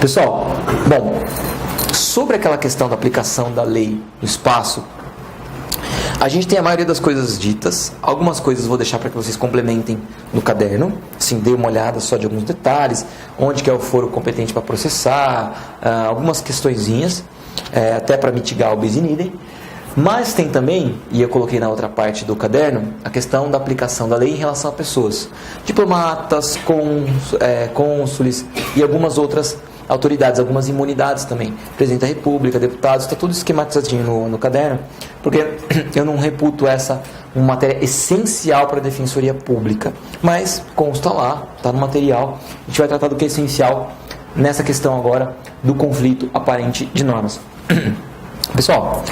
Pessoal, bom, sobre aquela questão da aplicação da lei no espaço, a gente tem a maioria das coisas ditas. Algumas coisas vou deixar para que vocês complementem no caderno. Assim, dê uma olhada só de alguns detalhes, onde que é o foro competente para processar, algumas questõezinhas, até para mitigar o bis in idem. Mas tem também, e eu coloquei na outra parte do caderno, a questão da aplicação da lei em relação a pessoas, diplomatas, cônsules e algumas outras autoridades, algumas imunidades também, presidente da república, deputados, está tudo esquematizadinho no caderno, porque eu não reputo essa uma matéria essencial para a defensoria pública, mas consta lá, está no material, a gente vai tratar do que é essencial nessa questão agora do conflito aparente de normas. Pessoal,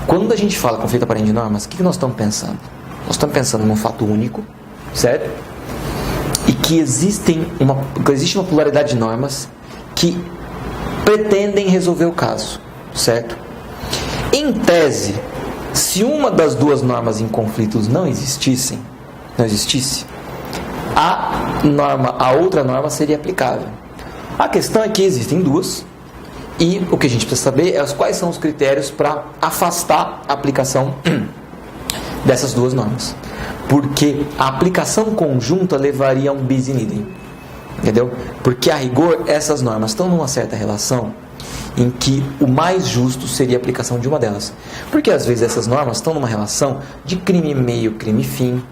quando a gente fala conflito aparente de normas, o que nós estamos pensando? Nós estamos pensando num fato único, certo? E que existe uma pluralidade de normas que pretendem resolver o caso, certo? Em tese, se uma das duas normas em conflitos não existisse, a outra norma seria aplicável. A questão é que existem duas, e o que a gente precisa saber é quais são os critérios para afastar a aplicação dessas duas normas. Porque a aplicação conjunta levaria a um bis in idem. Entendeu? Porque a rigor essas normas estão numa certa relação em que o mais justo seria a aplicação de uma delas. Porque às vezes essas normas estão numa relação de crime meio, crime fim,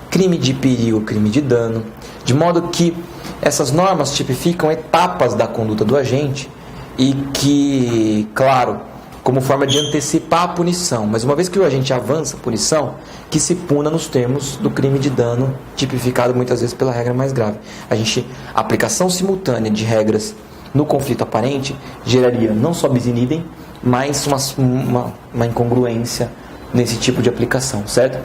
crime de perigo, crime de dano, de modo que essas normas tipificam etapas da conduta do agente e que, claro, como forma de antecipar a punição, mas uma vez que o agente avança a punição, que se puna nos termos do crime de dano, tipificado muitas vezes pela regra mais grave. A aplicação simultânea de regras no conflito aparente geraria não só bis in idem, mas uma incongruência nesse tipo de aplicação, certo?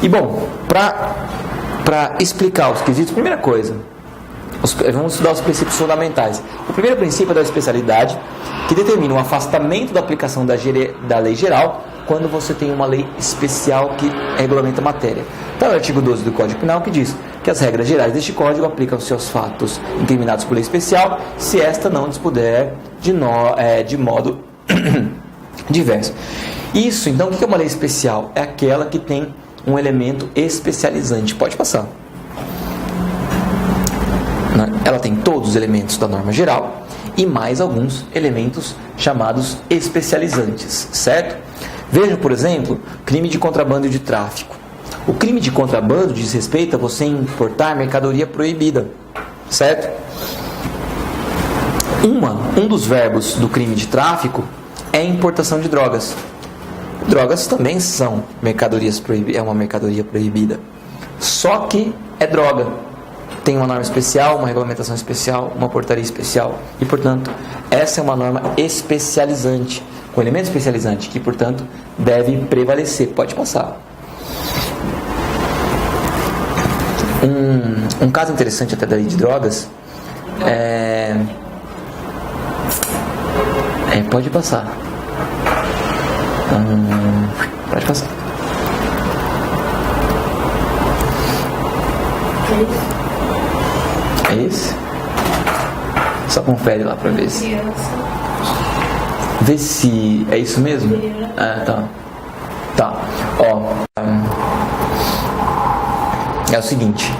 E bom, para explicar os quesitos, primeira coisa, vamos estudar os princípios fundamentais. O primeiro princípio é da especialidade, que determina o afastamento da aplicação da lei geral quando você tem uma lei especial que regulamenta a matéria. Então, o artigo 12 do Código Penal que diz que as regras gerais deste Código aplicam aos seus fatos incriminados por lei especial, se esta não dispuser de modo diverso. Isso, então, o que é uma lei especial? É aquela que tem um elemento especializante. Pode passar. Ela tem todos os elementos da norma geral e mais alguns elementos chamados especializantes, certo? Vejam, por exemplo, crime de contrabando e de tráfico. O crime de contrabando diz respeito a você importar mercadoria proibida, certo? Um dos verbos do crime de tráfico é a importação de drogas. Drogas também são mercadorias proibidas, é uma mercadoria proibida. Só que é droga. Tem uma norma especial, uma regulamentação especial, uma portaria especial. E, portanto, essa é uma norma especializante, com elemento especializante, que, portanto, deve prevalecer. Pode passar. Um caso interessante até da lei de drogas pode passar. Pode passar. É esse? Só confere lá pra ver se. Vê se é isso mesmo? Tá. Tá. É o seguinte.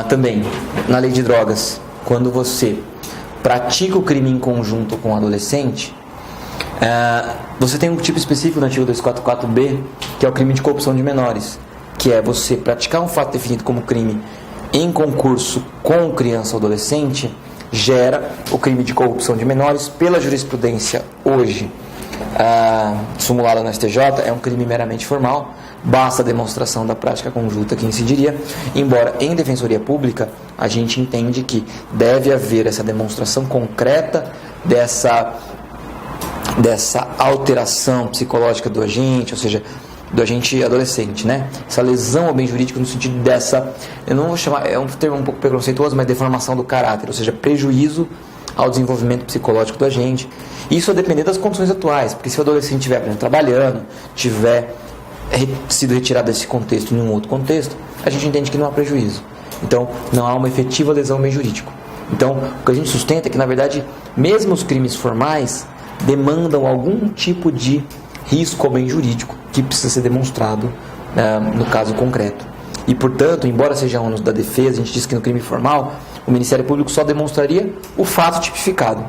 Também, na lei de drogas, quando você pratica o crime em conjunto com o adolescente, você tem um tipo específico no artigo 244B, que é o crime de corrupção de menores, que é você praticar um fato definido como crime em concurso com criança ou adolescente, gera o crime de corrupção de menores. Pela jurisprudência hoje simulada no STJ, é um crime meramente formal, basta a demonstração da prática conjunta que incidiria, embora em defensoria pública a gente entende que deve haver essa demonstração concreta dessa alteração psicológica do agente, ou seja, do agente adolescente, né? Essa lesão ao bem jurídico no sentido dessa, eu não vou chamar, é um termo um pouco preconceituoso, mas deformação do caráter, ou seja, prejuízo ao desenvolvimento psicológico do agente. Isso a depender das condições atuais, porque se o adolescente estiver, por exemplo, trabalhando, tiver sido retirado desse contexto em um outro contexto, a gente entende que não há prejuízo. Então, não há uma efetiva lesão ao bem jurídico. Então, o que a gente sustenta é que, na verdade, mesmo os crimes formais demandam algum tipo de risco ao bem jurídico que precisa ser demonstrado no caso concreto. E, portanto, embora seja ônus da defesa, a gente diz que no crime formal o Ministério Público só demonstraria o fato tipificado.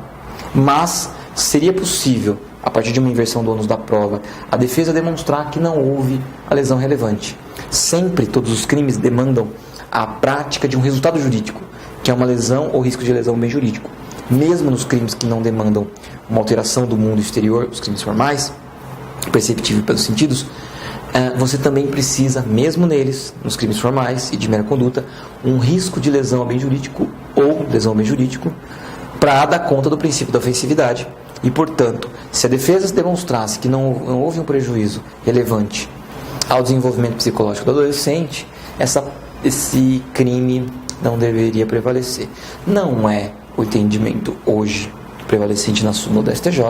Mas seria possível, a partir de uma inversão do ônus da prova, a defesa demonstrar que não houve a lesão relevante. Sempre todos os crimes demandam a prática de um resultado jurídico, que é uma lesão ou risco de lesão bem jurídico. Mesmo nos crimes que não demandam uma alteração do mundo exterior, os crimes formais, perceptível pelos sentidos, você também precisa, mesmo neles, nos crimes formais e de mera conduta, um risco de lesão ao bem jurídico ou lesão ao bem jurídico para dar conta do princípio da ofensividade. E, portanto, se a defesa demonstrasse que não houve um prejuízo relevante ao desenvolvimento psicológico do adolescente, esse crime não deveria prevalecer. Não é o entendimento hoje prevalecente na súmula do STJ,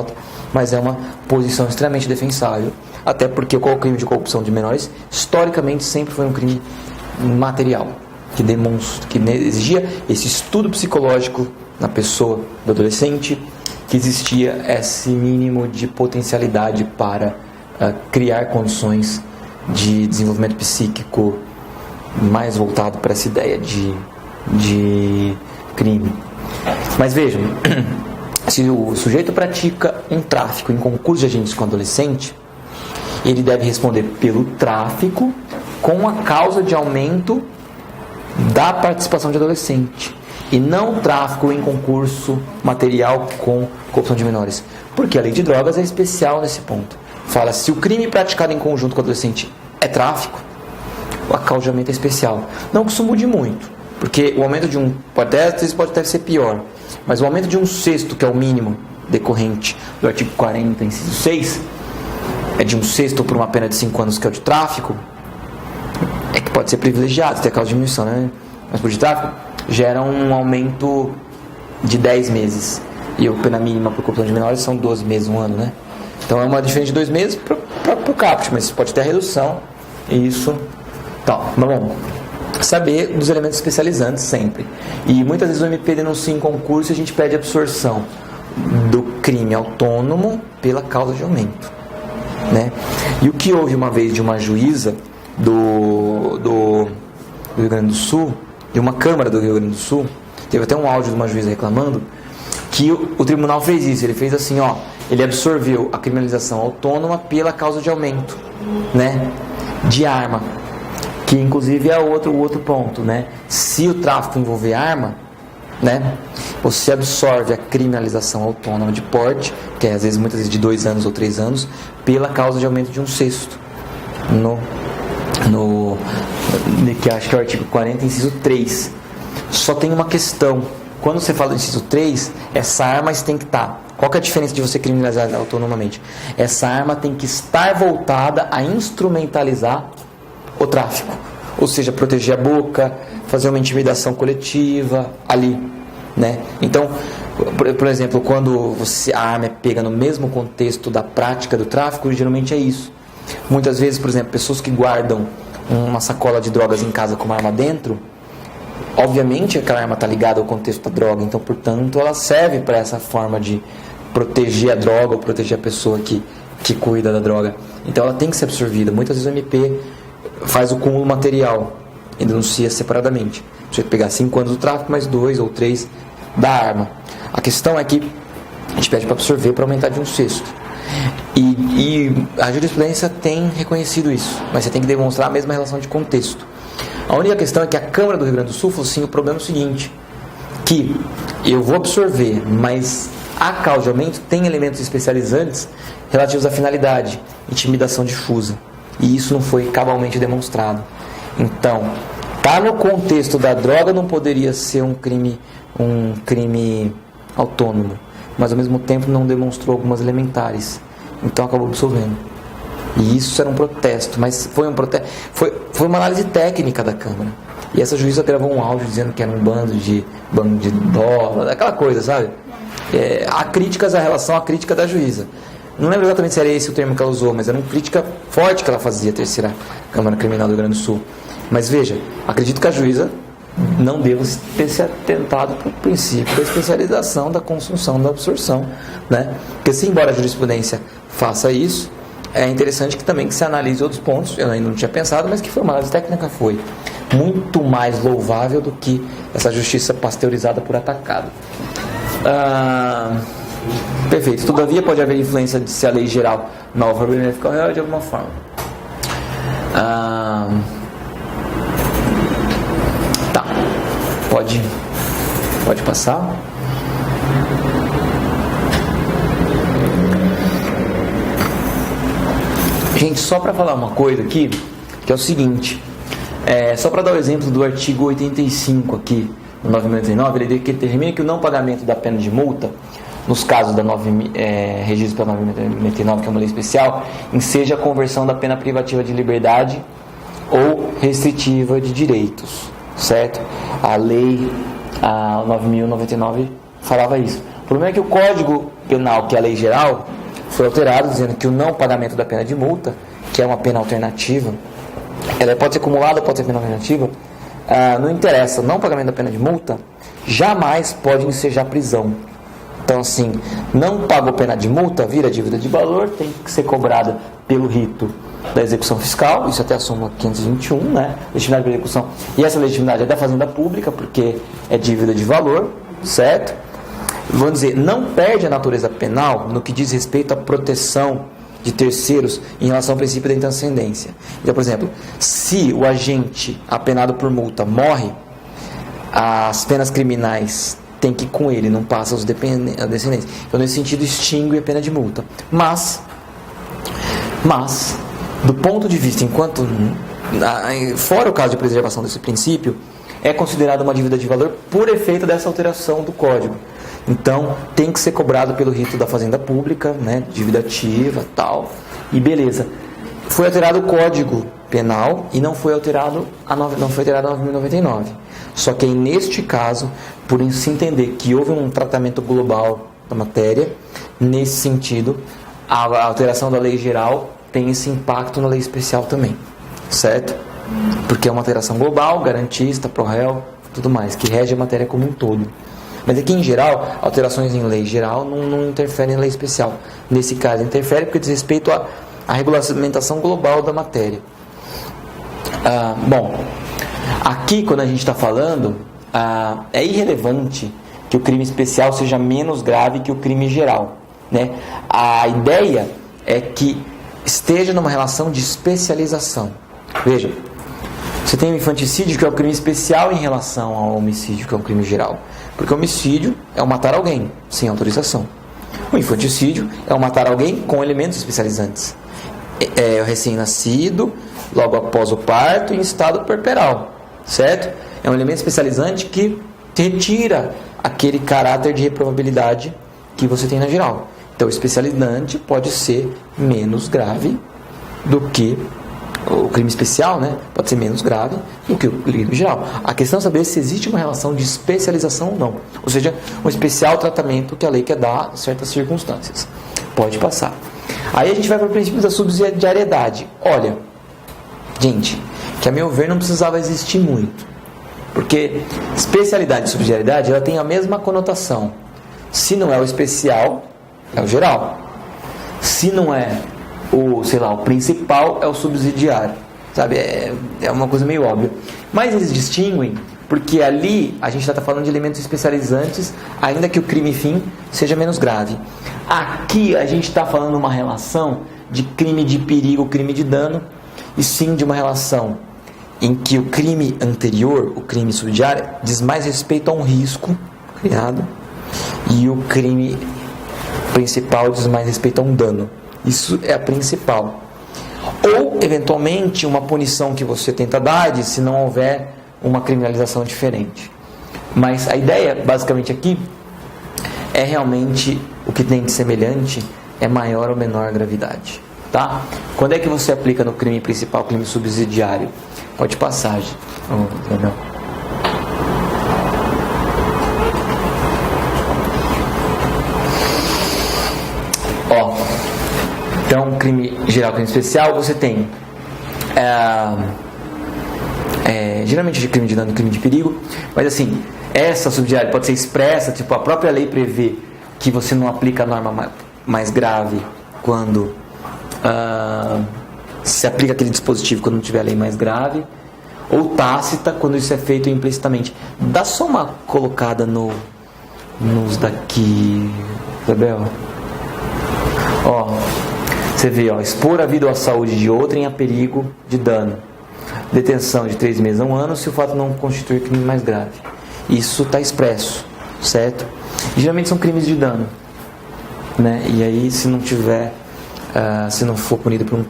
mas é uma posição extremamente defensável, até porque o crime de corrupção de menores, historicamente, sempre foi um crime material, que exigia esse estudo psicológico na pessoa do adolescente, que existia esse mínimo de potencialidade para criar condições de desenvolvimento psíquico mais voltado para essa ideia de crime. Mas vejam, se o sujeito pratica um tráfico em concurso de agentes com adolescente, ele deve responder pelo tráfico com a causa de aumento da participação de adolescente, e não tráfico em concurso material com corrupção de menores, porque a lei de drogas é especial nesse ponto. Fala, se o crime praticado em conjunto com o adolescente é tráfico, o causa de aumento é especial. Não que isso mude muito, porque o aumento de pode até ser pior, mas o aumento de 1/6, que é o mínimo decorrente do artigo 40, inciso 6, é de 1/6 por uma pena de 5 anos, que é o de tráfico, é que pode ser privilegiado, tem a causa de diminuição, né? Mas por de tráfico, gera um aumento de 10 meses. E a pena mínima por corrupção de menores são 12 meses, 1 ano, né? Então é uma diferença de 2 meses para o caput, mas pode ter a redução. Isso. Então, vamos saber dos elementos especializantes sempre. E muitas vezes o MP denuncia em concurso e a gente pede absorção do crime autônomo pela causa de aumento, né? E o que houve uma vez de uma juíza do Rio Grande do Sul, de uma Câmara do Rio Grande do Sul, teve até um áudio de uma juíza reclamando que o tribunal fez isso, ele fez assim, ele absorveu a criminalização autônoma pela causa de aumento, né, de arma, que inclusive é o outro ponto, né, se o tráfico envolver arma, né, você absorve a criminalização autônoma de porte, que é às vezes, muitas vezes de 2 anos ou 3 anos, pela causa de aumento de 1/6, que acho que é o artigo 40, inciso 3. Só tem uma questão. Quando você fala do inciso 3, essa arma tem que estar. Qual que é a diferença de você criminalizar autonomamente? Essa arma tem que estar voltada a instrumentalizar o tráfico. Ou seja, proteger a boca, fazer uma intimidação coletiva ali, né? Então, por exemplo, quando a arma é pega no mesmo contexto da prática do tráfico, geralmente é isso. Muitas vezes, por exemplo, pessoas que guardam uma sacola de drogas em casa com uma arma dentro, obviamente aquela arma está ligada ao contexto da droga, então, portanto, ela serve para essa forma de proteger a droga ou proteger a pessoa que cuida da droga. Então ela tem que ser absorvida. Muitas vezes o MP faz o cúmulo material e denuncia separadamente. Você pegar 5 anos do tráfico, mais 2 ou 3 da arma. A questão é que a gente pede para absorver para aumentar de 1/6. E a jurisprudência tem reconhecido isso, mas você tem que demonstrar a mesma relação de contexto. A única questão é que a Câmara do Rio Grande do Sul falou assim, o problema é o seguinte, que eu vou absorver, mas a causa de aumento tem elementos especializantes relativos à finalidade, intimidação difusa, e isso não foi cabalmente demonstrado. Então, tá no contexto da droga, não poderia ser um crime autônomo, mas ao mesmo tempo não demonstrou algumas elementares, então acabou absolvendo. E isso era um protesto, mas foi um protesto, foi uma análise técnica da Câmara. E essa juíza gravou um áudio dizendo que era um bando de dólar, aquela coisa, sabe? Há críticas à relação à crítica da juíza. Não lembro exatamente se era esse o termo que ela usou, mas era uma crítica forte que ela fazia à terceira Câmara Criminal do Rio Grande do Sul. Mas veja, acredito que a juíza não devo ter se atentado para o princípio da especialização, da consunção, da absorção, né? Porque se embora a jurisprudência faça isso, é interessante que também que se analise outros pontos, eu ainda não tinha pensado, mas que foi uma análise técnica foi muito mais louvável do que essa justiça pasteurizada por atacado. Perfeito. Todavia pode haver influência de se a lei geral não for benéfica ao réu de alguma forma. Tá. Pode passar. Gente, só para falar uma coisa aqui, que é o seguinte, só para dar o exemplo do artigo 85 aqui, no 9.099, ele determina que o não pagamento da pena de multa, nos casos da registro pela 9.099, que é uma lei especial, enseja a conversão da pena privativa de liberdade ou restritiva de direitos, certo? A lei 9.099 falava isso. O problema é que o Código Penal, que é a lei geral, foi alterado, dizendo que o não pagamento da pena de multa, que é uma pena alternativa, ela pode ser acumulada, pode ser pena alternativa, não interessa, o não pagamento da pena de multa jamais pode ensejar prisão. Então, assim, não pagou pena de multa, vira dívida de valor, tem que ser cobrada pelo rito da execução fiscal, isso até a súmula 521, né? Legitimidade para execução. E essa legitimidade é da Fazenda Pública, porque é dívida de valor, certo? Vamos dizer, não perde a natureza penal no que diz respeito à proteção de terceiros em relação ao princípio da intranscendência. Então, por exemplo, se o agente apenado por multa morre, as penas criminais têm que ir com ele, não passa aos descendentes. Então, nesse sentido, extingue a pena de multa. Mas, do ponto de vista, enquanto fora o caso de preservação desse princípio, é considerado uma dívida de valor por efeito dessa alteração do Código. Então, tem que ser cobrado pelo rito da Fazenda Pública, né, dívida ativa, tal, e beleza. Foi alterado o Código Penal e não foi alterado a 9.099. Só que aí, neste caso, por se entender que houve um tratamento global da matéria, nesse sentido, a alteração da lei geral tem esse impacto na lei especial também, certo? Porque é uma alteração global, garantista, pro réu, tudo mais, que rege a matéria como um todo. Mas aqui, em geral, alterações em lei geral não interferem em lei especial. Nesse caso, interfere porque diz respeito à regulamentação global da matéria. Bom, aqui, quando a gente está falando, é irrelevante que o crime especial seja menos grave que o crime geral, né? A ideia é que esteja numa relação de especialização. Veja, você tem o infanticídio, que é o crime especial em relação ao homicídio, que é o crime geral. Porque o homicídio é o matar alguém sem autorização. O infanticídio é o matar alguém com elementos especializantes. É o recém-nascido, logo após o parto, em estado puerperal, certo? É um elemento especializante que retira aquele caráter de reprovabilidade que você tem na geral. Então, o especializante pode ser menos grave do que o crime especial, né? Pode ser menos grave do que o crime geral. A questão é saber se existe uma relação de especialização ou não. Ou seja, um especial tratamento que a lei quer dar em certas circunstâncias. Pode passar. Aí a gente vai para o princípio da subsidiariedade. Olha, gente, que a meu ver não precisava existir muito. Porque especialidade e subsidiariedade, ela tem a mesma conotação. Se não é o especial, é o geral. Se não é o principal, é o subsidiário, sabe? É uma coisa meio óbvia. Mas eles distinguem porque ali a gente está falando de elementos especializantes, ainda que o crime fim seja menos grave. Aqui a gente está falando de uma relação de crime de perigo, crime de dano, e sim de uma relação em que o crime anterior, o crime subsidiário, diz mais respeito a um risco criado, e o crime principal diz mais respeito a um dano. Isso é a principal. Ou, eventualmente, uma punição que você tenta dar, se não houver uma criminalização diferente. Mas a ideia, basicamente aqui, é realmente o que tem de semelhante é maior ou menor gravidade. Tá? Quando é que você aplica no crime principal, crime subsidiário? Pode passar, Daniel. Então, crime geral, crime especial, você tem geralmente de crime de dano e crime de perigo, mas assim, essa subsidiária pode ser expressa, tipo, a própria lei prevê que você não aplica a norma mais grave quando se aplica aquele dispositivo quando não tiver a lei mais grave, ou tácita quando isso é feito implicitamente. Dá só uma colocada nos daqui, Isabel. Ó, você vê, ó, expor a vida ou a saúde de outrem a perigo de dano. Detenção de 3 meses a 1 ano se o fato não constituir crime mais grave. Isso está expresso, certo? E, geralmente são crimes de dano, né? E aí, se não tiver, se não for punido por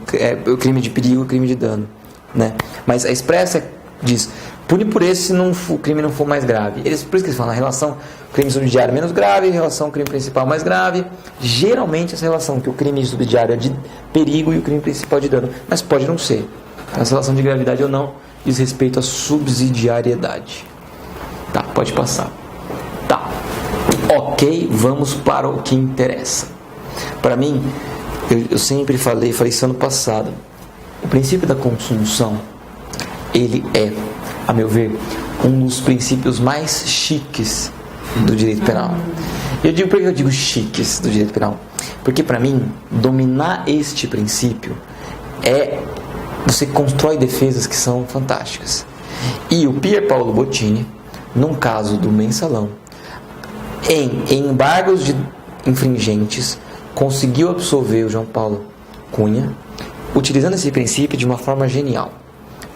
o crime de perigo, crime de dano, né? Mas a expressa diz: pune por esse se o crime não for mais grave. Por isso que eles falam, a relação crime subsidiário menos grave, relação crime principal mais grave. Geralmente essa relação que o crime subsidiário é de perigo e o crime principal de dano, mas pode não ser. Essa relação de gravidade ou não diz respeito à subsidiariedade. Tá, pode passar. Tá. Ok, vamos para o que interessa. Para mim, eu sempre falei isso ano passado, o princípio da consunção, ele é, a meu ver, um dos princípios mais chiques do direito penal. Por que eu digo chiques do direito penal? Porque para mim, dominar este princípio você constrói defesas que são fantásticas. E o Pier Paolo Bottini, num caso do mensalão, em embargos de infringentes, conseguiu absolver o João Paulo Cunha, utilizando esse princípio de uma forma genial.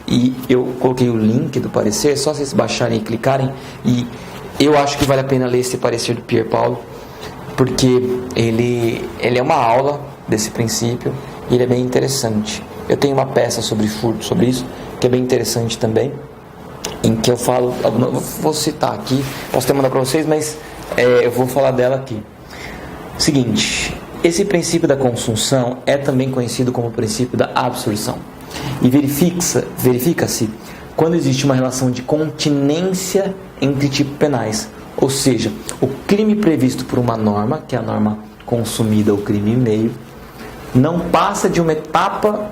E eu coloquei o link do parecer, só vocês baixarem e clicarem, e eu acho que vale a pena ler esse parecer do Pier Paolo, porque ele é uma aula desse princípio e ele é bem interessante. Eu tenho uma peça sobre furto, sobre isso, que é bem interessante também, em que eu falo, vou citar aqui, posso ter mandado para vocês, mas eu vou falar dela aqui. Seguinte, esse princípio da consunção é também conhecido como o princípio da absorção. E verifica-se quando existe uma relação de continência entre tipos penais, ou seja, o crime previsto por uma norma, que é a norma consumida ou crime e meio, não passa de uma etapa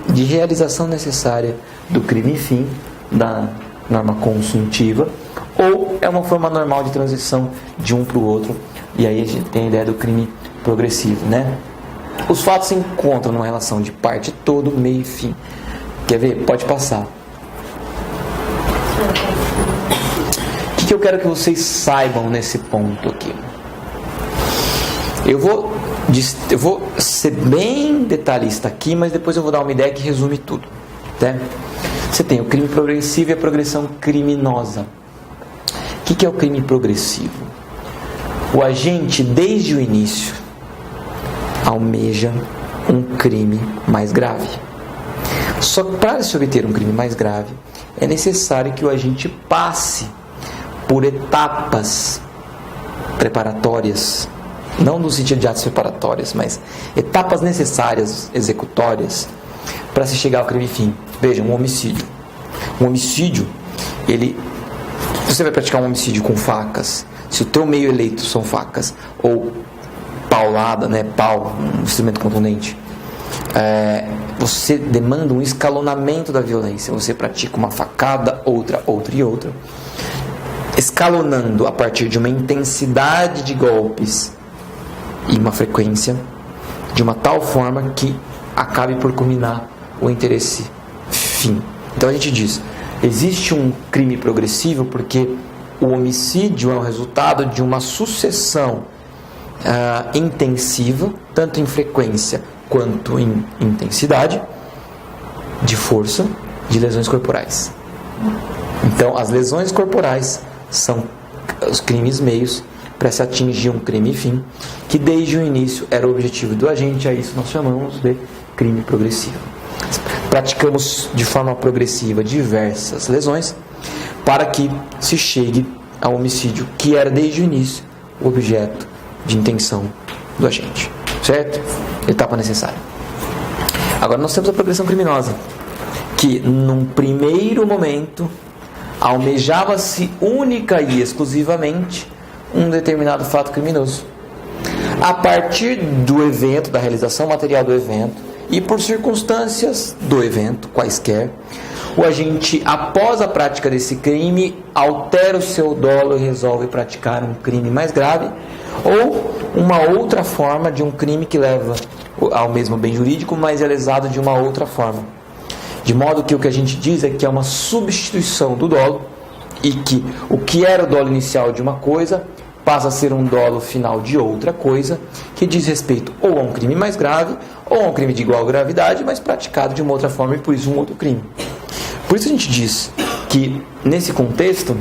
de realização necessária do crime fim, da norma consuntiva, ou é uma forma normal de transição de um para o outro, e aí a gente tem a ideia do crime progressivo, né? Os fatos se encontram numa relação de parte todo, meio e fim. Quer ver? Pode passar. O que eu quero que vocês saibam nesse ponto aqui? Eu vou ser bem detalhista aqui, mas depois eu vou dar uma ideia que resume tudo, tá? Você tem o crime progressivo e a progressão criminosa. O que é o crime progressivo? O agente, desde o início, almeja um crime mais grave. Só que para se obter um crime mais grave, é necessário que o agente passe por etapas preparatórias, não no sentido de atos preparatórios, mas etapas necessárias, executórias, para se chegar ao crime fim. Veja, um homicídio. Um homicídio, você vai praticar um homicídio com facas, se o teu meio eleito são facas, ou paulada, né, pau, um instrumento contundente, você demanda um escalonamento da violência. Você pratica uma facada, outra e outra, escalonando a partir de uma intensidade de golpes e uma frequência de uma tal forma que acabe por culminar o interesse fim. Então a gente diz, existe um crime progressivo porque o homicídio é o resultado de uma sucessão intensiva, tanto em frequência quanto em intensidade, de força, de lesões corporais. Então as lesões corporais são os crimes meios para se atingir um crime fim, que desde o início era o objetivo do agente. A isso nós chamamos de crime progressivo. Praticamos de forma progressiva diversas lesões para que se chegue ao homicídio, que era desde o início o objeto de intenção do agente, certo? Etapa necessária. Agora nós temos a progressão criminosa, que num primeiro momento almejava-se única e exclusivamente um determinado fato criminoso. A partir do evento, da realização material do evento, e por circunstâncias do evento, quaisquer, o agente, após a prática desse crime, altera o seu dolo e resolve praticar um crime mais grave, ou uma outra forma de um crime que leva ao mesmo bem jurídico, mas é lesado de uma outra forma. De modo que o que a gente diz é que é uma substituição do dolo, e que o que era o dolo inicial de uma coisa passa a ser um dolo final de outra coisa, que diz respeito ou a um crime mais grave, ou a um crime de igual gravidade, mas praticado de uma outra forma e por isso um outro crime. Por isso a gente diz que nesse contexto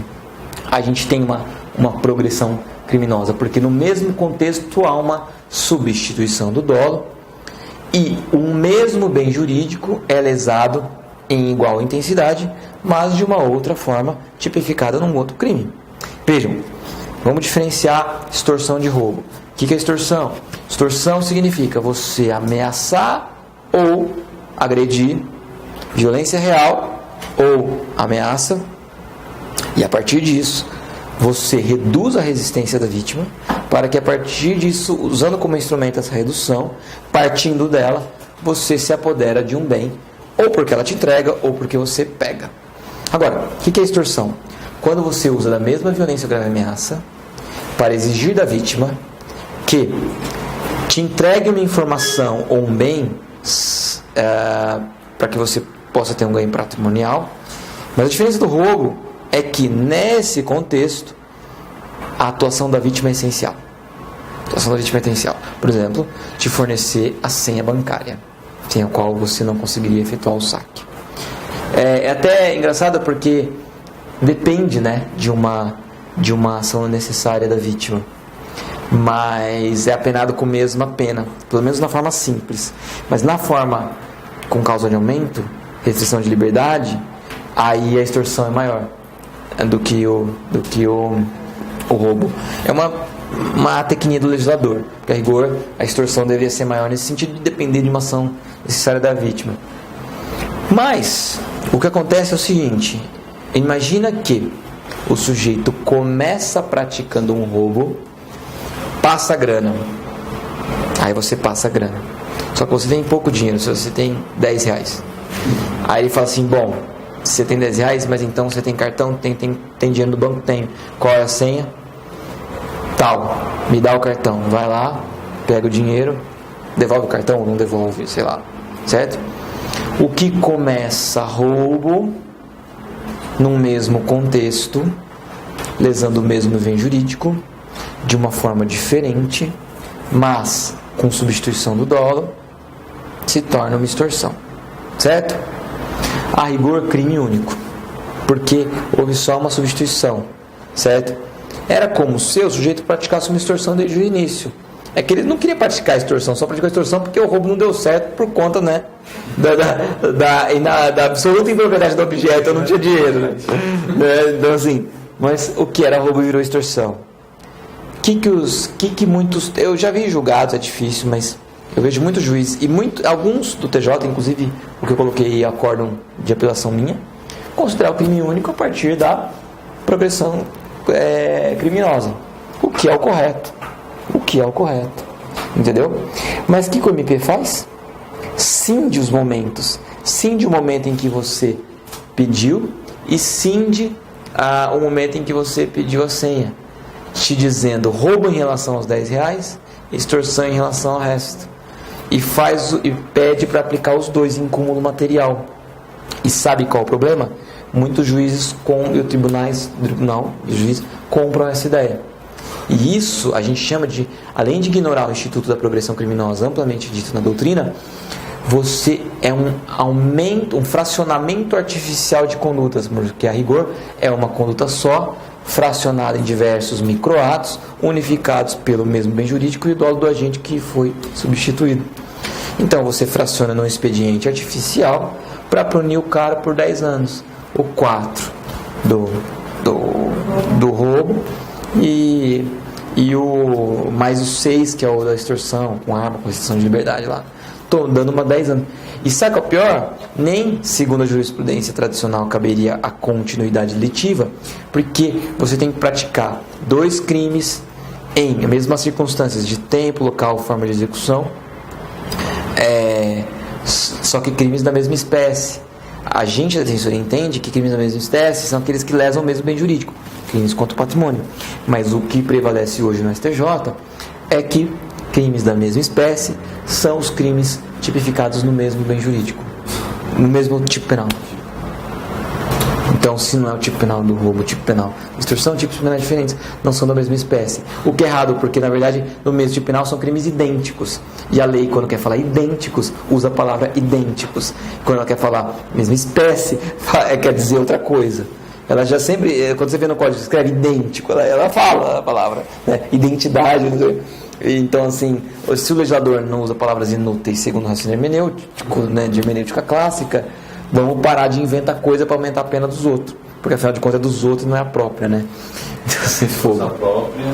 a gente tem uma progressão criminosa, porque no mesmo contexto há uma substituição do dolo e o mesmo bem jurídico é lesado em igual intensidade, mas de uma outra forma tipificada num outro crime. Vejam, vamos diferenciar extorsão de roubo. O que é extorsão? Extorsão significa você ameaçar ou agredir, violência real ou ameaça, e a partir disso você reduz a resistência da vítima, para que a partir disso, usando como instrumento essa redução, partindo dela, você se apodera de um bem, ou porque ela te entrega, ou porque você pega. Agora, o que é extorsão? Quando você usa da mesma violência ou grave ameaça para exigir da vítima que te entregue uma informação ou um bem para que você possa ter um ganho patrimonial. Mas a diferença do roubo é que nesse contexto a atuação da vítima é essencial. A atuação da vítima é essencial. Por exemplo, te fornecer a senha bancária, sem a qual você não conseguiria efetuar o saque. É até engraçado porque depende, né, de uma ação necessária da vítima, mas é apenado com a mesma pena, pelo menos na forma simples. Mas na forma com causa de aumento, restrição de liberdade, aí a extorsão é maior do que o roubo. É uma tecnia do legislador, porque a rigor a extorsão deveria ser maior nesse sentido, de depender de uma ação necessária da vítima. Mas o que acontece é o seguinte: imagina que o sujeito começa praticando um roubo, passa a grana, aí você passa a grana, só que você tem pouco dinheiro, se você tem 10 reais, aí ele fala assim: bom, você tem 10 reais, mas então você tem cartão, tem dinheiro no banco? Tem. Qual é a senha? Tal, me dá o cartão. Vai lá, pega o dinheiro, devolve o cartão ou não devolve, sei lá, certo? O que começa roubo num mesmo contexto, lesando o mesmo bem jurídico, de uma forma diferente, mas com substituição do dolo, se torna uma extorsão, certo? A rigor, crime único, porque houve só uma substituição, certo? Era como se o sujeito praticasse uma extorsão desde o início. É que ele não queria praticar a extorsão, só praticou a extorsão porque o roubo não deu certo por conta, né, da absoluta impropriedade do objeto. Eu não tinha dinheiro, né? Então assim, mas o que era roubo virou extorsão. Que muitos, eu já vi julgados, é difícil, mas eu vejo muitos juízes e alguns do TJ, inclusive o que eu coloquei acórdão de apelação minha, considerar o crime único a partir da progressão criminosa, o que é o correto. Entendeu? Mas o que o MP faz? Cinde os momentos. Cinde o momento em que você pediu e cinde o momento em que você pediu a senha, te dizendo roubo em relação aos 10 reais, extorsão em relação ao resto. E pede para aplicar os dois em cúmulo material. E sabe qual é o problema? Muitos juízes e o tribunal e juízes compram essa ideia. E isso a gente chama de, além de ignorar o Instituto da Progressão Criminosa amplamente dito na doutrina, você é um fracionamento artificial de condutas, porque a rigor é uma conduta só, fracionada em diversos microatos, unificados pelo mesmo bem jurídico e o dolo do agente que foi substituído. Então você fraciona num expediente artificial para punir o cara por 10 anos. O 4 do roubo e mais o 6, que é o da extorsão, com arma, com restrição de liberdade lá. Estou dando uma 10 anos. E sabe qual é o pior? Nem, segundo a jurisprudência tradicional, caberia a continuidade delitiva, porque você tem que praticar 2 crimes em as mesmas circunstâncias de tempo, local, forma de execução, só que crimes da mesma espécie. A gente da defensoria entende que crimes da mesma espécie são aqueles que lesam o mesmo bem jurídico, crimes contra o patrimônio. Mas o que prevalece hoje no STJ é que crimes da mesma espécie são os crimes tipificados no mesmo bem jurídico, no mesmo tipo penal. Então, se não é o tipo penal do roubo, o tipo penal da extorsão, tipos penais diferentes, não são da mesma espécie. O que é errado, porque na verdade no mesmo tipo penal são crimes idênticos. E a lei, quando quer falar idênticos, usa a palavra idênticos. Quando ela quer falar mesma espécie, quer dizer outra coisa. Ela já sempre, quando você vê no código, escreve idêntico, ela fala a palavra, né? Identidade, não sei. Então, assim, se o legislador não usa palavras inúteis segundo o raciocínio hermenêutico, né, de hermenêutica clássica, vamos parar de inventar coisa para aumentar a pena dos outros. Porque afinal de contas é dos outros, não é a própria, né? Então, se for. A própria.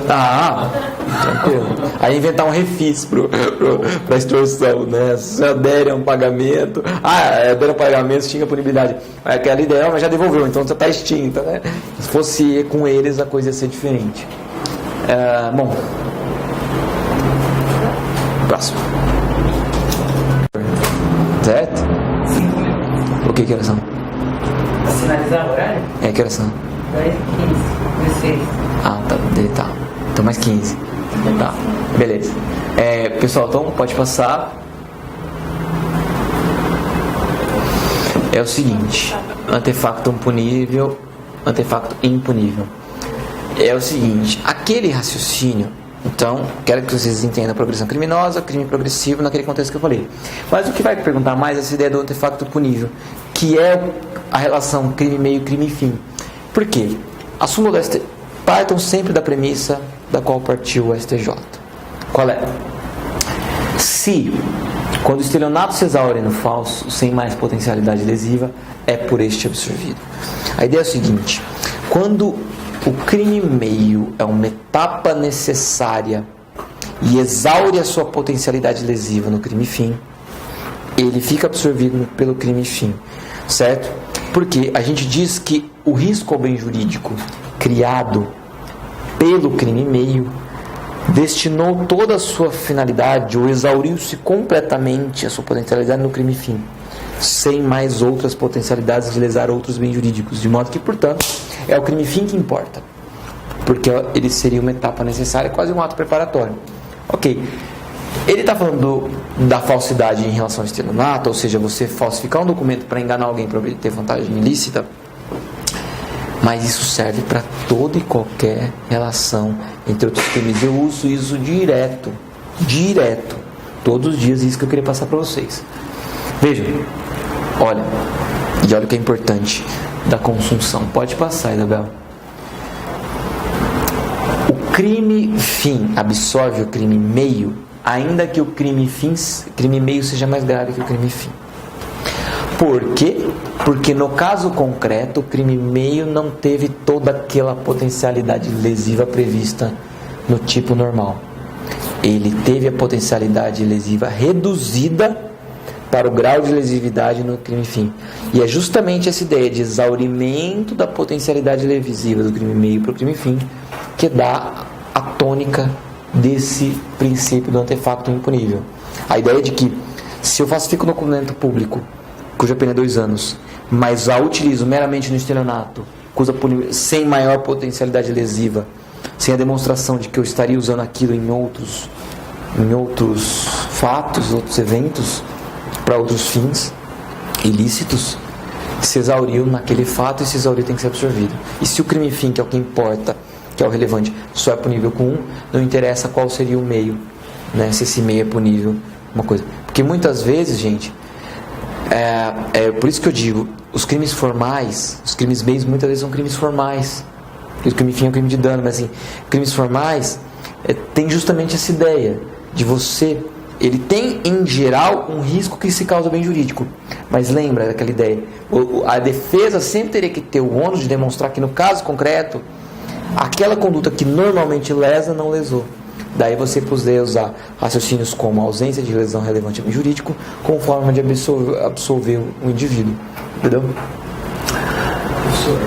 Tranquilo. Aí inventar um refis para extorsão, né? Se adere a um pagamento. Adere a um pagamento, extingue a punibilidade. Aquela ideia, mas já devolveu, então você está extinta, né? Se fosse com eles, a coisa ia ser diferente. Bom. Próximo. Certo? O que horas são? Finalizar o horário? Que horas são? 10h15, 16. Tá. Então mais 15. Tá, beleza. Pessoal, então pode passar. É o seguinte: antefacto impunível, antefacto impunível. É o seguinte, aquele raciocínio. Então, quero que vocês entendam a progressão criminosa, crime progressivo, naquele contexto que eu falei. Mas o que vai perguntar mais é essa ideia do antefacto punível, que é a relação crime-meio, crime-fim. Por quê? A súmula do STJ partam sempre da premissa da qual partiu o STJ. Qual é? Se, quando o estelionato se exaure no falso, sem mais potencialidade lesiva, é por este absorvido. A ideia é o seguinte: quando o crime-meio é uma etapa necessária e exaure a sua potencialidade lesiva no crime-fim, ele fica absorvido pelo crime-fim, certo? Porque a gente diz que o risco ao bem jurídico criado pelo crime-meio destinou toda a sua finalidade ou exauriu-se completamente a sua potencialidade no crime-fim, sem mais outras potencialidades de lesar outros bens jurídicos, de modo que, portanto, é o crime-fim que importa, porque ele seria uma etapa necessária, quase um ato preparatório. Ok, ele está falando da falsidade em relação ao estelionato, ou seja, você falsificar um documento para enganar alguém para obter vantagem ilícita, mas isso serve para toda e qualquer relação entre outros crimes. Eu uso isso direto, todos os dias, isso que eu queria passar para vocês. Vejam, olha o que é importante da consunção. Pode passar, Isabel. O crime fim absorve o crime meio, ainda que o crime meio seja mais grave que o crime fim. Por quê? Porque no caso concreto, o crime meio não teve toda aquela potencialidade lesiva prevista no tipo normal. Ele teve a potencialidade lesiva reduzida para o grau de lesividade no crime-fim. E é justamente essa ideia de exaurimento da potencialidade lesiva do crime meio para o crime-fim que dá a tônica desse princípio do antefacto impunível. A ideia de que, se eu falsifico um documento público, cuja pena é 2 anos, mas a utilizo meramente no estelionato, sem maior potencialidade lesiva, sem a demonstração de que eu estaria usando aquilo em outros fatos, outros eventos, para outros fins ilícitos, se exauriu naquele fato, e se exauriu tem que ser absorvido. E se o crime fim, que é o que importa, que é o relevante, só é punível com 1, não interessa qual seria o meio, né? Se esse meio é punível, uma coisa. Porque muitas vezes, gente, por isso que eu digo, os crimes formais, os crimes meios muitas vezes são crimes formais. E o crime fim é um crime de dano, mas assim, crimes formais tem justamente essa ideia de você. Ele tem, em geral, um risco que se causa bem jurídico. Mas lembra daquela ideia. A defesa sempre teria que ter o ônus de demonstrar que, no caso concreto, aquela conduta que normalmente lesa, não lesou. Daí você poderia usar raciocínios como a ausência de lesão relevante ao bem jurídico como forma de absolver o indivíduo. Entendeu? Professor,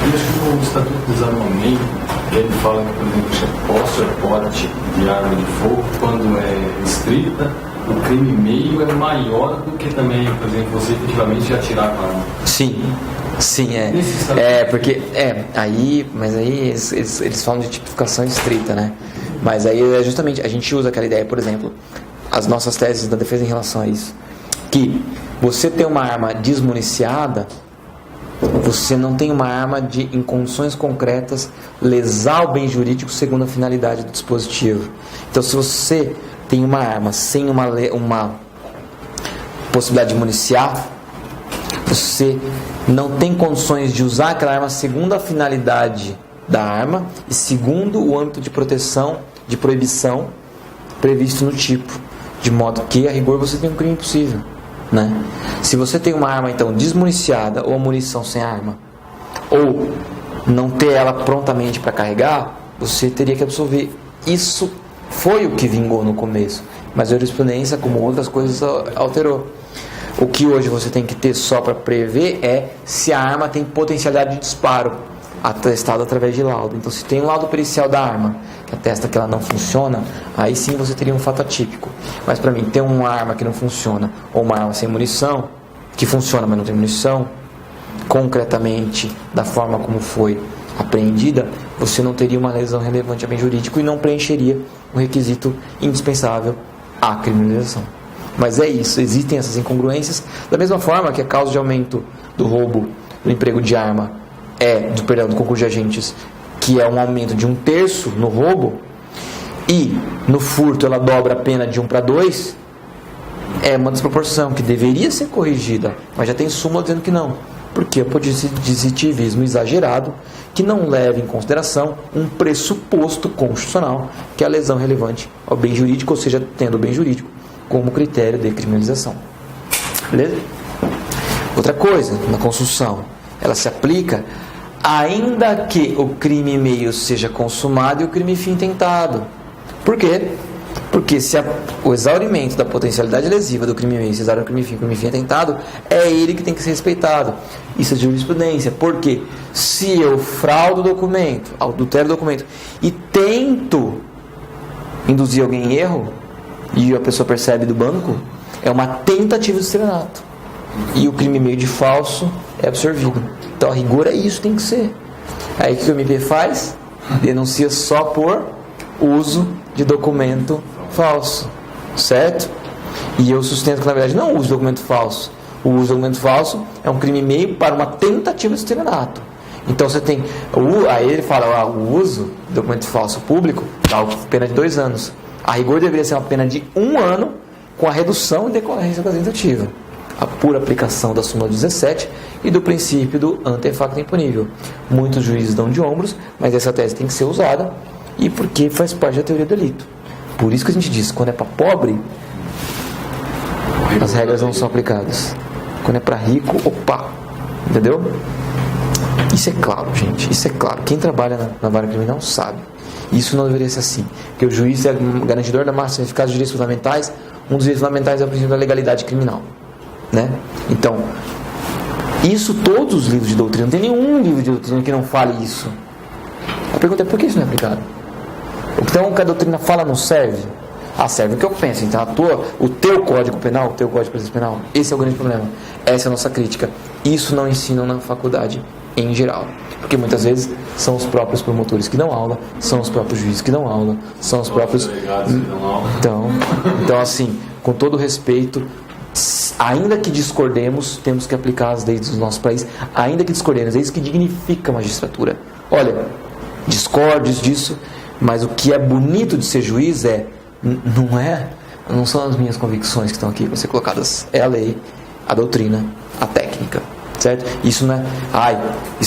eu acho que no Estatuto do Desarmamento ele fala que, por exemplo, posse ou porte de arma de fogo, quando é estrita, o crime meio é maior do que também, por exemplo, você efetivamente atirar com a arma. Sim, porque mas aí eles falam de tipificação estrita, né? Mas aí é justamente, a gente usa aquela ideia, por exemplo, as nossas teses da defesa em relação a isso, que você tem uma arma desmuniciada, você não tem uma arma de, em condições concretas, lesar o bem jurídico segundo a finalidade do dispositivo. Então, se você tem uma arma sem uma possibilidade de municiar, você não tem condições de usar aquela arma segundo a finalidade da arma e segundo o âmbito de proteção, de proibição previsto no tipo, de modo que, a rigor, você tem um crime possível, né? Se você tem uma arma, então, desmuniciada ou a munição sem arma, ou não ter ela prontamente para carregar, você teria que absolver. Isso foi o que vingou no começo, mas a jurisprudência, como outras coisas, alterou. O que hoje você tem que ter só para prever é se a arma tem potencialidade de disparo, atestado através de laudo. Então, se tem um laudo pericial da arma que atesta que ela não funciona, aí sim você teria um fato atípico. Mas para mim, ter uma arma que não funciona, ou uma arma sem munição, que funciona, mas não tem munição, concretamente, da forma como foi apreendida, você não teria uma lesão relevante a bem jurídico e não preencheria o requisito indispensável à criminalização. Mas é isso, existem essas incongruências, da mesma forma que a causa de aumento do roubo, do emprego de arma, do concurso de agentes, que é um aumento de 1/3 no roubo, e no furto ela dobra a pena de 1 para 2, é uma desproporção que deveria ser corrigida, mas já tem súmula dizendo que não, porque é o positivismo exagerado que não leva em consideração um pressuposto constitucional, que é a lesão relevante ao bem jurídico, ou seja, tendo o bem jurídico como critério de criminalização. Beleza? Outra coisa, na construção, ela se aplica ainda que o crime meio seja consumado e o crime fim tentado. Por quê? Porque se o exaurimento da potencialidade lesiva do crime meio se exaure o crime fim é tentado, é ele que tem que ser respeitado. Isso é jurisprudência. Porque se eu fraudo o documento, adultero o documento e tento induzir alguém em erro, e a pessoa percebe do banco, é uma tentativa de estelionato. E o crime meio de falso é absorvido. Então, a rigor é isso, tem que ser. Aí o que o MP faz? Denuncia só por uso de documento falso. Certo? E eu sustento que, na verdade, não é o uso de documento falso. O uso de documento falso é um crime meio para uma tentativa de estelionato. Então, você tem... Aí ele fala, o uso de documento falso público dá pena de 2 anos. A rigor deveria ser uma pena de 1 ano com a redução em decorrência da tentativa. A pura aplicação da súmula 17 e do princípio do ante facto impunível. Muitos juízes dão de ombros, mas essa tese tem que ser usada e porque faz parte da teoria do delito. Por isso que a gente diz, quando é para pobre, as regras não são aplicadas. Quando é para rico, opa! Entendeu? Isso é claro, gente. Isso é claro. Quem trabalha na vara criminal sabe. Isso não deveria ser assim, porque o juiz é garantidor da máxima eficácia dos direitos fundamentais. Um dos direitos fundamentais é o princípio da legalidade criminal, né? Então, isso todos os livros de doutrina, não tem nenhum livro de doutrina que não fale isso. A pergunta é por que isso não é aplicado? Então, o que a doutrina fala não serve? Serve o que eu penso. Então, o teu Código Penal, o teu Código de Processo Penal, esse é o grande problema. Essa é a nossa crítica. Isso não ensinam na faculdade em geral. Porque muitas vezes são os próprios promotores que dão aula, são os próprios juízes que dão aula, são os próprios delegados que dão aula. Então, assim, com todo respeito, ainda que discordemos, temos que aplicar as leis do nosso país, ainda que discordemos, é isso que dignifica a magistratura. Olha, discordes disso, mas o que é bonito de ser juiz não são as minhas convicções que estão aqui para ser colocadas, é a lei, a doutrina, a técnica. Certo? Isso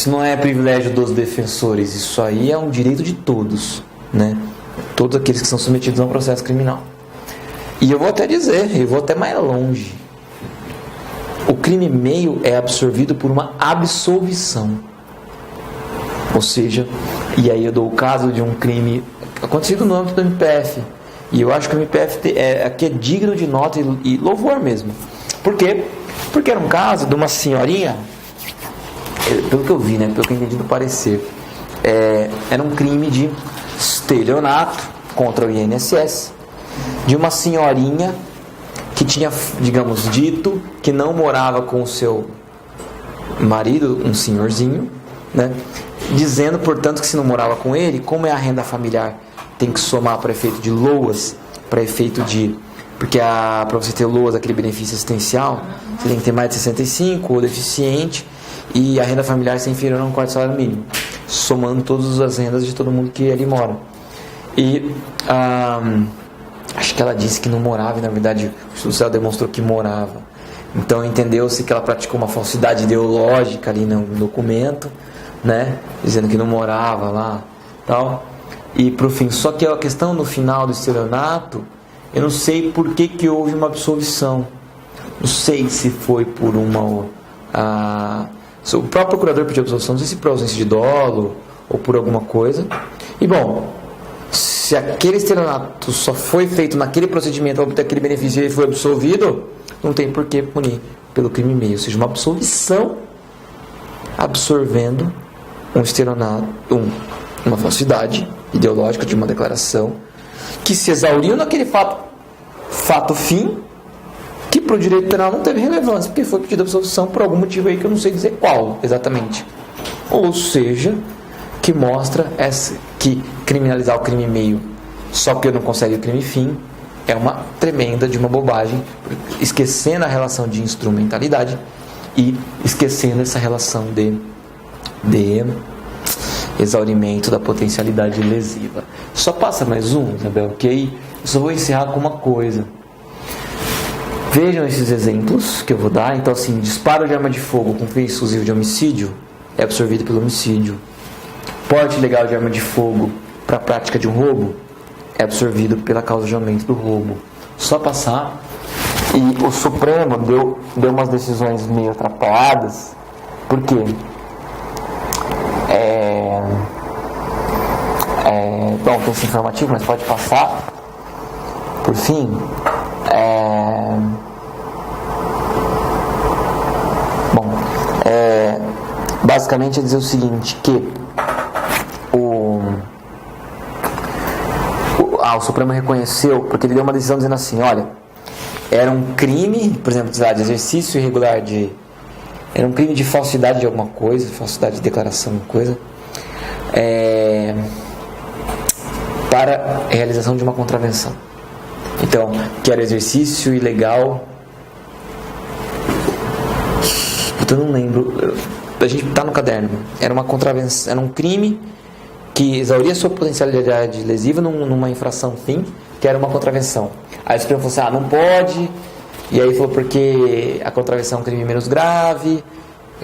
não é privilégio dos defensores, isso aí é um direito de todos, né? Todos aqueles que são submetidos a um processo criminal. E eu vou até dizer, eu vou até mais longe. O crime meio é absorvido por uma absolvição. Ou seja, e aí eu dou o caso de um crime acontecido no âmbito do MPF. E eu acho que o MPF aqui é digno de nota e louvor mesmo. Por quê? Porque era um caso de uma senhorinha, pelo que eu vi, né, pelo que eu entendi do parecer, era um crime de estelionato contra o INSS, de uma senhorinha que tinha, digamos, dito que não morava com o seu marido, um senhorzinho, né? Dizendo, portanto, que se não morava com ele, como é a renda familiar, tem que somar para efeito de LOAS, para efeito de... Porque para você ter LOAS, aquele benefício assistencial, você tem que ter mais de 65 ou deficiente, e a renda familiar ser inferior a um quarto salário mínimo, somando todas as rendas de todo mundo que ali mora. E acho que ela disse que não morava, e na verdade o estudo social demonstrou que morava. Então entendeu-se que ela praticou uma falsidade ideológica ali no documento, né? Dizendo que não morava lá, tal. E pro fim, só que a questão no final do estelionato, eu não sei por que houve uma absolvição. Não sei se foi por uma... o próprio procurador pediu absolvição, não sei se por ausência de dolo ou por alguma coisa. E bom, se aquele estelionato só foi feito naquele procedimento para obter aquele benefício e ele foi absolvido, não tem por que punir pelo crime meio. Ou seja, uma absolvição absorvendo um estelionato, uma falsidade ideológica de uma declaração que se exauriu naquele fato fim, que para o direito penal não teve relevância, porque foi pedida absolvição por algum motivo aí que eu não sei dizer qual exatamente. Ou seja, que mostra que criminalizar o crime meio só porque não consegue o crime fim é uma tremenda de uma bobagem, esquecendo a relação de instrumentalidade e esquecendo essa relação de exaurimento da potencialidade lesiva. Só passa mais um, Isabel, que aí eu só vou encerrar com uma coisa. Vejam esses exemplos que eu vou dar. Então, assim, disparo de arma de fogo com fim exclusivo de homicídio é absorvido pelo homicídio. Porte ilegal de arma de fogo para a prática de um roubo é absorvido pela causa de aumento do roubo. Só passar. E o Supremo deu umas decisões meio atrapalhadas. Por quê? Bom, tem esse informativo, mas pode passar. Por fim, basicamente é dizer o seguinte, que o Supremo reconheceu, porque ele deu uma decisão dizendo assim, olha, era um crime, por exemplo, de exercício irregular era um crime de falsidade de alguma coisa, falsidade de declaração de coisa, para a realização de uma contravenção. Então, que era exercício ilegal. Eu não lembro. A gente está no caderno. Era uma contravenção, era um crime que exauria sua potencialidade lesiva numa infração fim, que era uma contravenção. Aí o Supremo falou assim, não pode. E aí falou porque a contravenção é um crime menos grave.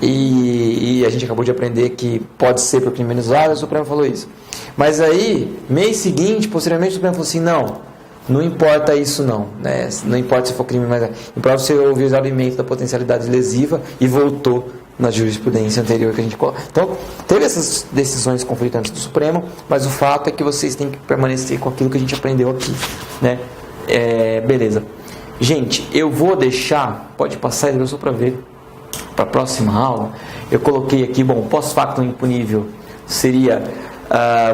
E a gente acabou de aprender que pode ser para o crime menos grave. O Supremo falou isso. Mas aí, mês seguinte, posteriormente, o Supremo falou assim, não importa isso não, né? Não importa se for crime mais grave. Importa você ouvir o exaurimento da potencialidade lesiva e voltou na jurisprudência anterior que a gente coloca. Então, teve essas decisões conflitantes do Supremo, mas o fato é que vocês têm que permanecer com aquilo que a gente aprendeu aqui, né? Beleza. Gente, eu vou deixar, pode passar só para ver, para a próxima aula. Eu coloquei aqui, pós-factum impunível seria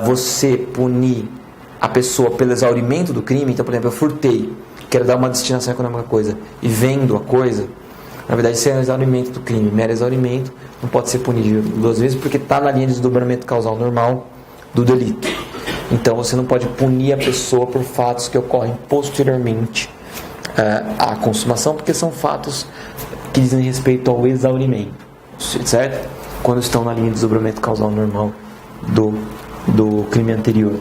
você punir a pessoa pelo exaurimento do crime. Então, por exemplo, eu furtei, quero dar uma destinação econômica à coisa e vendo a coisa. Na verdade, isso é um exaurimento do crime, mero exaurimento, não pode ser punido duas vezes porque está na linha de desdobramento causal normal do delito. Então, você não pode punir a pessoa por fatos que ocorrem posteriormente à consumação, porque são fatos que dizem respeito ao exaurimento, certo? Quando estão na linha de desdobramento causal normal do crime anterior.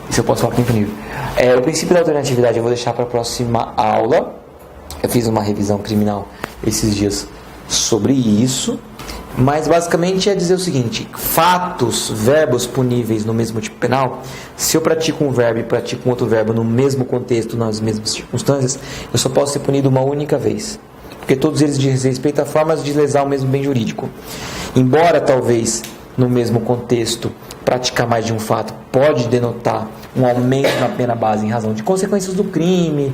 Isso eu posso falar que é impunível. O princípio da alternatividade eu vou deixar para a próxima aula. Eu fiz uma revisão criminal esses dias sobre isso, mas basicamente é dizer o seguinte: fatos, verbos puníveis no mesmo tipo penal, se eu pratico um verbo e pratico um outro verbo no mesmo contexto, nas mesmas circunstâncias, eu só posso ser punido uma única vez, porque todos eles dizem respeito a formas de lesar o mesmo bem jurídico. Embora talvez no mesmo contexto praticar mais de um fato pode denotar um aumento na pena base em razão de consequências do crime,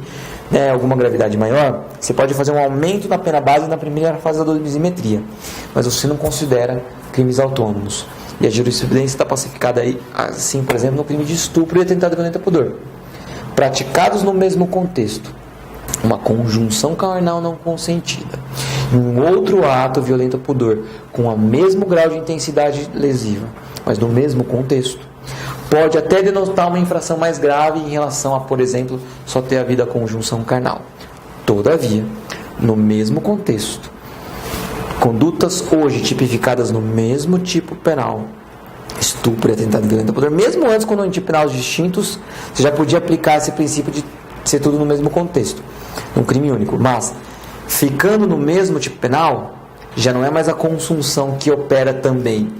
né, alguma gravidade maior, você pode fazer um aumento na pena base na primeira fase da dosimetria, mas você não considera crimes autônomos. E a jurisprudência está pacificada aí, assim, por exemplo, no crime de estupro e atentado violento ao pudor, praticados no mesmo contexto, uma conjunção carnal não consentida, em um outro ato violento ao pudor, com o mesmo grau de intensidade lesiva, mas no mesmo contexto, pode até denotar uma infração mais grave em relação a, por exemplo, só ter havido a conjunção carnal. Todavia, no mesmo contexto, condutas hoje tipificadas no mesmo tipo penal, estupro e atentado violento ao pudor, mesmo antes, quando em tipos penais distintos, você já podia aplicar esse princípio de ser tudo no mesmo contexto, um crime único. Mas, ficando no mesmo tipo penal, já não é mais a consunção que opera também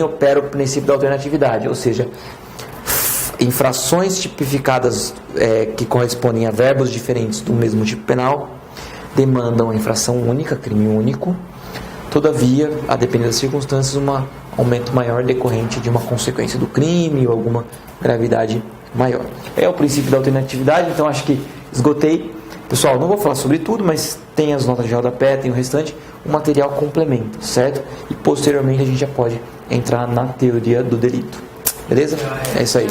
opera o princípio da alternatividade, ou seja, infrações tipificadas que correspondem a verbos diferentes do mesmo tipo penal demandam a infração única, crime único. Todavia, a depender das circunstâncias, um aumento maior decorrente de uma consequência do crime ou alguma gravidade maior. É o princípio da alternatividade, então acho que esgotei. Pessoal, não vou falar sobre tudo, mas tem as notas de rodapé, tem o restante, o material complementa, certo? E posteriormente a gente já pode entrar na teoria do delito. Beleza? É isso aí.